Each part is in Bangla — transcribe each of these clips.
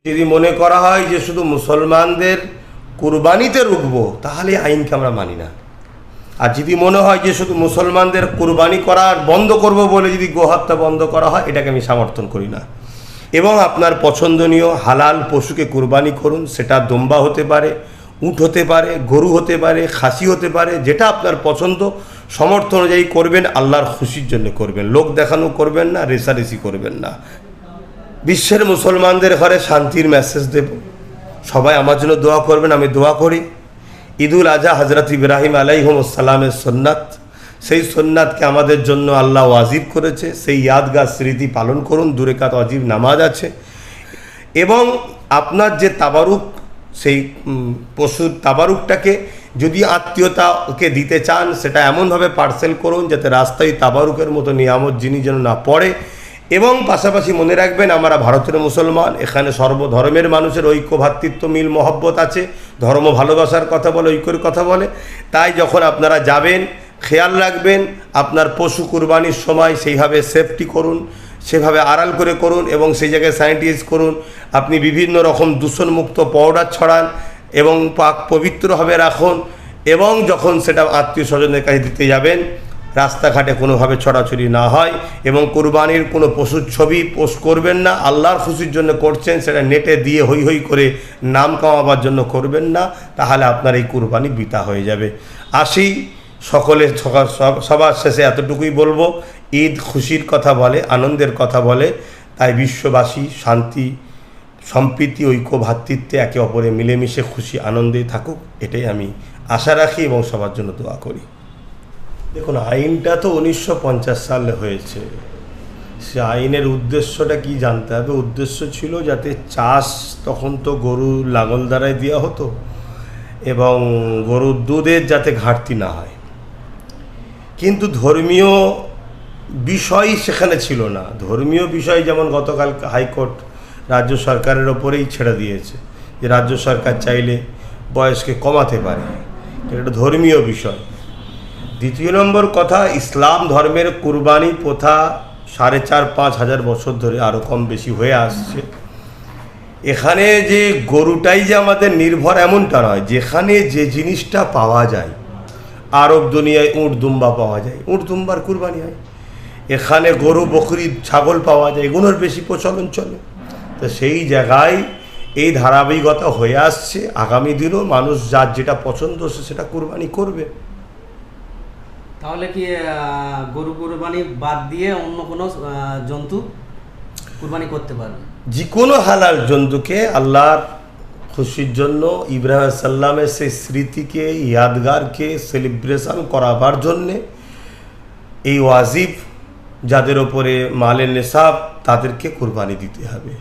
যদি মনে করা হয় যে শুধু মুসলমানদের কুরবানিতে রুখবো, তাহলে আইনকে আমরা মানি না। আর যদি মনে হয় যে শুধু মুসলমানদের কুরবানি করা বন্ধ করব বলে যদি গোহত্যা বন্ধ করা হয়, এটাকে আমি সমর্থন করি না। এবং আপনার পছন্দনীয় হালাল পশুকে কুরবানি করুন, সেটা দম্বা হতে পারে, উট হতে পারে, গরু হতে পারে, খাসি হতে পারে, যেটা আপনার পছন্দ সমর্থ অনুযায়ী করবেন, আল্লাহর খুশির জন্য করবেন, লোক দেখানো করবেন না, রেষারেষি করবেন না। বিশ্বের মুসলমানদের ঘরে শান্তির মেসেজ দেব, সবাই আমার জন্য দোয়া করবেন, আমি দোয়া করি। ঈদুল আজহা হজরত ইব্রাহিম আলাইহিসসালামের সুন্নাত, সেই সুন্নাতকে আমাদের জন্য আল্লাহ ওয়াজিব করেছে, সেই ইয়াদগার স্মৃতি পালন করুন। 2 রাকাত ওয়াজিব নামাজ আছে। এবং আপনার যে তাবারুক, সেই পশুর তাবারুকটাকে যদি আত্মীয়তাকে দিতে চান, সেটা এমনভাবে পার্সেল করুন যাতে রাস্তায় তাবারুকের মতো নিয়ামত জিনিস যেন না পড়ে। এবং পাশাপাশি মনে রাখবেন, আমরা ভারতের মুসলমান, এখানে সর্বধর্মের মানুষের ঐক্য, ভ্রাতৃত্ব, মিল, মহব্বত আছে। ধর্ম ভালোবাসার কথা বলে, ঐক্যের কথা বলে। তাই যখন আপনারা যাবেন, খেয়াল রাখবেন আপনার পশু কুরবানির সময় সেইভাবে সেফটি করুন, সেভাবে আড়াল করে করুন এবং সেই জায়গায় স্যানিটাইজ করুন। আপনি বিভিন্ন রকম দূষণমুক্ত পাউডার ছড়ান এবং পাক পবিত্রভাবে রাখুন। এবং যখন সেটা আত্মীয় স্বজনের কাছে দিতে যাবেন, রাস্তাঘাটে কোনোভাবে ছড়াছড়ি না হয়। এবং কুরবানির কোনো পশুর ছবি পোস্ট করবেন না। আল্লাহর খুশির জন্য করছেন, সেটা নেটে দিয়ে হই হই করে নাম কামাবার জন্য করবেন না, তাহলে আপনার এই কুরবানি বৃথা হয়ে যাবে। আসি, সকলে সবার শেষে এতটুকুই বলবো, ঈদ খুশির কথা বলে, আনন্দের কথা বলে। তাই বিশ্ববাসী শান্তি, সম্প্রীতি, ঐক্য, ভ্রাতৃত্বে একে অপরে মিলেমিশে খুশি আনন্দে থাকুক, এটাই আমি আশা রাখি এবং সবার জন্য দোয়া করি। দেখুন, আইনটা তো 1950 সালে হয়েছে। সে আইনের উদ্দেশ্যটা কি জানতে হবে। উদ্দেশ্য ছিল যাতে চাষ, তখন তো গরু লাঙল দ্বারাই দেওয়া হতো, এবং গরুর দুধের যাতে ঘাটতি না হয়। কিন্তু ধর্মীয় বিষয় সেখানে ছিল না। ধর্মীয় বিষয় যেমন গতকাল হাইকোর্ট রাজ্য সরকারের ওপরেই ছেড়ে দিয়েছে যে রাজ্য সরকার চাইলে বয়সকে কমাতে পারে, এটা ধর্মীয় বিষয়। দ্বিতীয় নম্বর কথা, ইসলাম ধর্মের কুরবানি প্রথা 4,5-5 হাজার বছর ধরে আরও কম বেশি হয়ে আসছে। এখানে যে গরুটাই যে আমাদের নির্ভর এমনটা নয়। যেখানে যে জিনিসটা পাওয়া যায়, আরব দুনিয়ায় উট দুম্বা পাওয়া যায়, উট দুম্বার কুরবানি হয়। এখানে গরু, বকরি, ছাগল পাওয়া যায়, এগুলোর বেশি প্রচলন চলে। তো সেই জায়গায় এই ধারাবাহিকতা হয়ে আসছে। আগামী দিনেও মানুষ যার যেটা পছন্দ সে সেটা কুরবানি করবে। তাহলে কি গরু কুরবানি বাদ দিয়ে অন্য কোনো জন্তু কুরবানি করতে পারবে? যে কোনো হালাল জন্তুকে আল্লাহর খুশির জন্য, ইব্রাহিম সাল্লামের সেই স্মৃতিকে, ইয়াদগারকে সেলিব্রেশন করাবার জন্যে এই ওয়াজিব যাদের ওপরে মালের নেশাব, তাদেরকে কুরবানি দিতে হবে।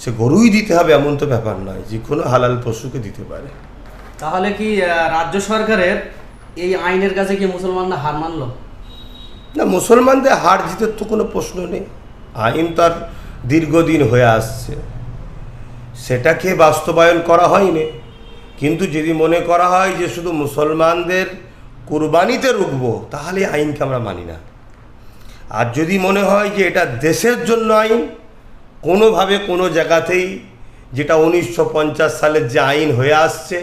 সে গরুই দিতে হবে এমন তো ব্যাপার নয়, যে কোনো হালাল পশুকে দিতে পারে। তাহলে কি রাজ্য সরকারের এই আইনের কাছে কি মুসলমানরা হার মানল? না, মুসলমানদের হার জিতের তো কোনো প্রশ্ন নেই। আইন তার দীর্ঘদিন হয়ে আসছে, সেটাকে বাস্তবায়ন করা হয়নি। কিন্তু যদি মনে করা হয় যে শুধু মুসলমানদের কুরবানিতে রুখবো, তাহলে আইনকে আমরা মানি না। আর যদি মনে হয় যে এটা দেশের জন্য আইন, কোনোভাবে কোনো জায়গাতেই, যেটা 1950 সালের যে আইন হয়ে আসছে,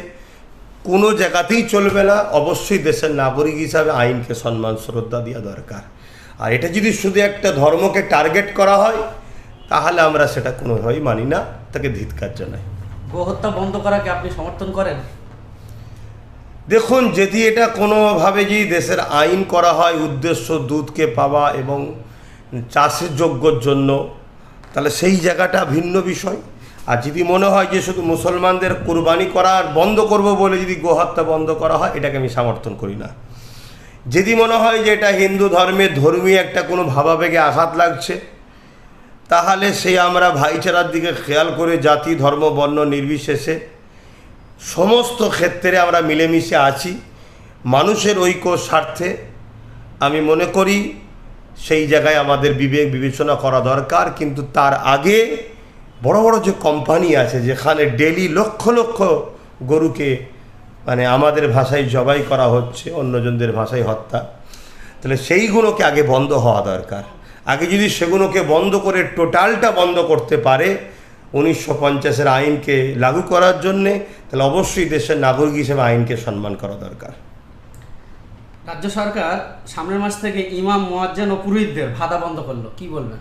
কোনো জায়গাতেই চলবে না। অবশ্যই দেশের নাগরিক হিসাবে আইনকে সম্মান শ্রদ্ধা দেওয়া দরকার। আর এটা যদি শুধু একটা ধর্মকে টার্গেট করা হয়, তাহলে আমরা সেটা কোনোভাবেই মানি না, তাকে ধিক্কার জানাই। গোহত্যা বন্ধ করাকে আপনি সমর্থন করেন? দেখুন, যদি এটা কোনোভাবে যদি দেশের আইন করা হয় উদ্দেশ্য দুধকে পাওয়া এবং চাষের যোগ্যর জন্য, তাহলে সেই জায়গাটা ভিন্ন বিষয়। আর যদি মনে হয় যে শুধু মুসলমানদের কুরবানি করা বন্ধ করব বলে যদি গোহত্যা বন্ধ করা হয়, এটাকে আমি সমর্থন করি না। যদি মনে হয় যে এটা হিন্দু ধর্মের ধর্মীয় একটা কোনো ভাবাবেগে আঘাত লাগছে, তাহলে সেই আমরা ভাইচারার দিকে খেয়াল করে জাতি, ধর্ম, বর্ণ নির্বিশেষে সমস্ত ক্ষেত্রে আমরা মিলেমিশে আছি মানুষের ঐক্য স্বার্থে। আমি মনে করি সেই জায়গায় আমাদের বিবেক বিবেচনা করা দরকার। কিন্তু তার আগে বড় বড় যে কোম্পানি আছে, যেখানে ডেলি লক্ষ লক্ষ গরুকে আমাদের ভাষায় জবাই করা হচ্ছে, অন্যজনদের ভাষায় হত্যা, তাহলে সেইগুলোকে আগে বন্ধ হওয়া দরকার। আগে যদি সেগুলোকে বন্ধ করে টোটালটা বন্ধ করতে পারে, 1950-এর আইনকে লাগু করার জন্যে, তাহলে অবশ্যই দেশের নাগরিক হিসেবে আইনকে সম্মান করা দরকার। রাজ্য সরকার সামনের মাস থেকে ইমাম, মুয়াজ্জিন ও পুরোহিতদের ভাতা বন্ধ করলো, কি বলবেন?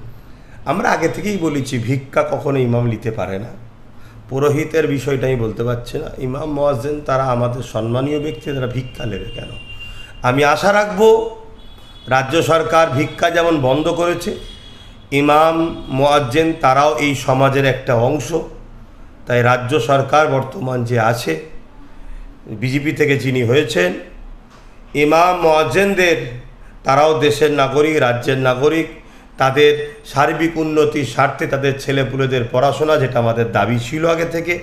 আমরা আগে থেকেই বলেছি ভিক্ষা কখনো ইমাম নিতে পারে না। পুরোহিতের বিষয়টা আমি বলতে পারছি না। ইমাম, মুয়াজ্জিন তারা আমাদের সম্মানীয় ব্যক্তি, তারা ভিক্ষা নেবে কেন? আমি আশা রাখবো রাজ্য সরকার ভিক্ষা যেমন বন্ধ করেছে, ইমাম, মুয়াজ্জিন তারাও এই সমাজের একটা অংশ। তাই রাজ্য সরকার বর্তমান যে আছে, বিজেপি থেকে যিনি হয়েছেন, ইমাম, মুয়াজ্জিনদের তারাও দেশের নাগরিক, রাজ্যের নাগরিক। তাদের সার্বিক উন্নতির স্বার্থে তাদের ছেলেপুলেদের পড়াশোনা, যেটা আমাদের দাবি ছিল আগে থেকে,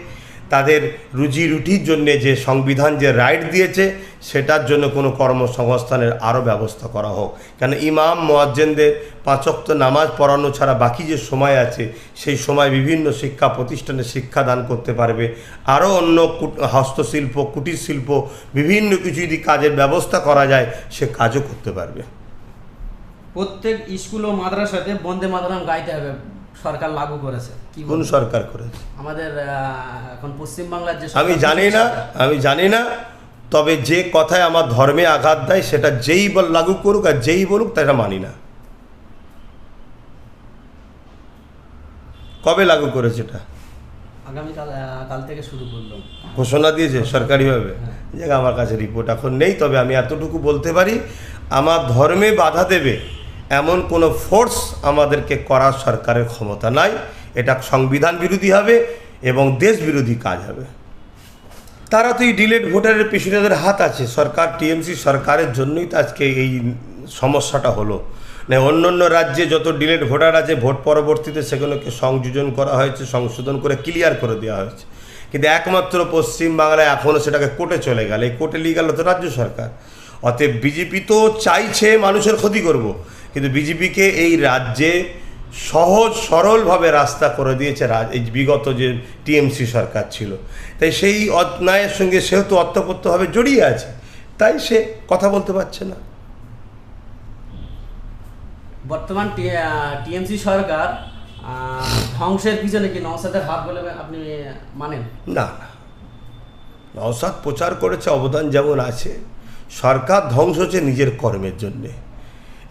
তাদের রুজি রুটির জন্যে যে সংবিধান যে রাইট দিয়েছে, সেটার জন্য কোনো কর্মসংস্থানের আরও ব্যবস্থা করা হোক। কেন ইমাম, মুয়াজ্জিনদের 5 ওয়াক্ত নামাজ পড়ানো ছাড়া বাকি যে সময় আছে, সেই সময় বিভিন্ন শিক্ষা প্রতিষ্ঠানে শিক্ষাদান করতে পারবে। আরও অন্য হস্তশিল্প, কুটির শিল্প, বিভিন্ন কিছু যদি কাজের ব্যবস্থা করা যায়, সে কাজও করতে পারবে। প্রত্যেক স্কুল ও মাদ্রাসাতে বন্দে মাতরম গাইতে হবে, সরকার লাগু করেছে। কি কোন বলবেন? সরকার করেছে? আমাদের এখন পশ্চিমবাংলার যে আমি জানি না, তবে যে কথায় আমার ধর্মে আঘাত দেয় সেটা যেই লাগু করুক আর যেই বলুক তাটা মানি না। কবে লাগু করেছে এটা? আগামীকাল কাল থেকে শুরু করলো, ঘোষণা দিয়েছে সরকারিভাবে। জায়গা আমার কাছে রিপোর্ট এখন নেই, তবে আমি এতটুকু বলতে পারি, আমার ধর্মে বাধা দেবে এমন কোনো ফোর্স আমাদেরকে করার সরকারের ক্ষমতা নাই। এটা সংবিধান বিরোধী হবে এবং দেশ বিরোধী কাজ হবে। তারা তো এই ডিলেট ভোটারের পেছনে তাদের হাত আছে। সরকার, টিএমসি সরকারের জন্যই তো আজকে এই সমস্যাটা হলো। না, অন্য অন্য রাজ্যে যত ডিলেট ভোটার আছে, ভোট পরবর্তীতে সেগুলোকে সংযোজন করা হয়েছে, সংশোধন করে ক্লিয়ার করে দেওয়া হয়েছে। কিন্তু একমাত্র পশ্চিমবাংলায় এখনও সেটাকে কোর্টে চলে গেল। এই কোর্টে নিয়ে গেল তো রাজ্য সরকার। অতএব বিজেপি তো চাইছে মানুষের ক্ষতি করব, কিন্তু বিজেপিকে এই রাজ্যে সহজ সরলভাবে রাস্তা করে দিয়েছে এই বিগত যে টিএমসি সরকার ছিল। তাই সেই অন্যায়ের সঙ্গে সেও তো অর্থপ্রত্যভাবে জড়িয়ে আছে, তাই সে কথা বলতে পারছে না। বর্তমান টিএমসি সরকার ধ্বংসের পিছনে কি নওশাদের হাত বলে আপনি মানেন? না, নওশাদ প্রচার করেছে, অবদান যেমন আছে। সরকার ধ্বংস হচ্ছে নিজের কর্মের জন্যে,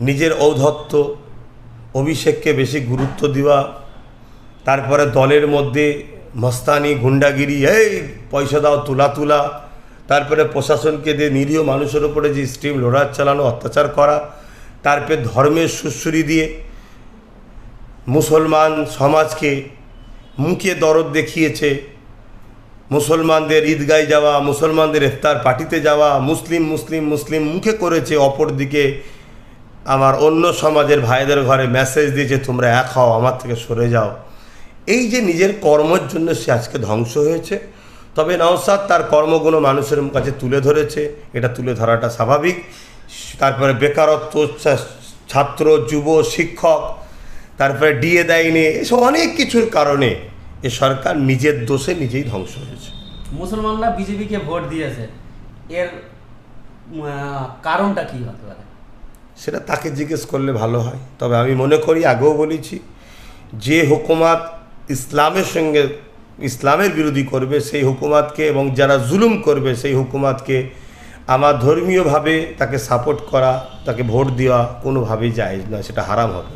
নিজের ঔদ্ধত্য, অভিষেককে বেশি গুরুত্ব দেওয়া, তারপরে দলের মধ্যে মস্তানি, গুন্ডাগিরি, এই পয়সা দাও, তুলা, তারপরে প্রশাসনকে দিয়ে নিরীহ মানুষের উপরে যে স্ট্রিম লোডার চালানো, অত্যাচার করা, তারপরে ধর্মের সুশ্রী দিয়ে মুসলমান সমাজকে মুখে দরদ দেখিয়েছে। মুসলমানদের ঈদগায় যাওয়া, মুসলমানদের ইফতার পার্টিতে যাওয়া, মুসলিম মুখে করেছে। অপরদিকে আমার অন্য সমাজের ভাইদের ঘরে মেসেজ দিয়েছে, তোমরা এক হও, আমার থেকে সরে যাও। এই যে নিজের কর্মের জন্য সে আজকে ধ্বংস হয়েছে। তবে নওশাদ তার কর্মগুলো মানুষের কাছে তুলে ধরেছে, এটা তুলে ধরাটা স্বাভাবিক। তারপরে বেকারত্ব, ছাত্র, যুব, শিক্ষক, তারপরে ডিএ দেয়নি, এসব অনেক কিছুর কারণে এ সরকার নিজের দোষে নিজেই ধ্বংস হয়েছে। মুসলমানরা বিজেপিকে ভোট দিয়েছে, এর কারণটা কি হতে পারে? সেটা তাকে জিজ্ঞেস করলে ভালো হয়। তবে আমি মনে করি, আগেও বলেছি, যে হুকুমাত ইসলামের সঙ্গে ইসলামের বিরোধী করবে সেই হুকুমাতকে, এবং যারা জুলুম করবে সেই হুকুমাতকে আমার ধর্মীয়ভাবে তাকে সাপোর্ট করা, তাকে ভোট দেওয়া কোনোভাবেই জায়েজ নয়, সেটা হারাম হবে।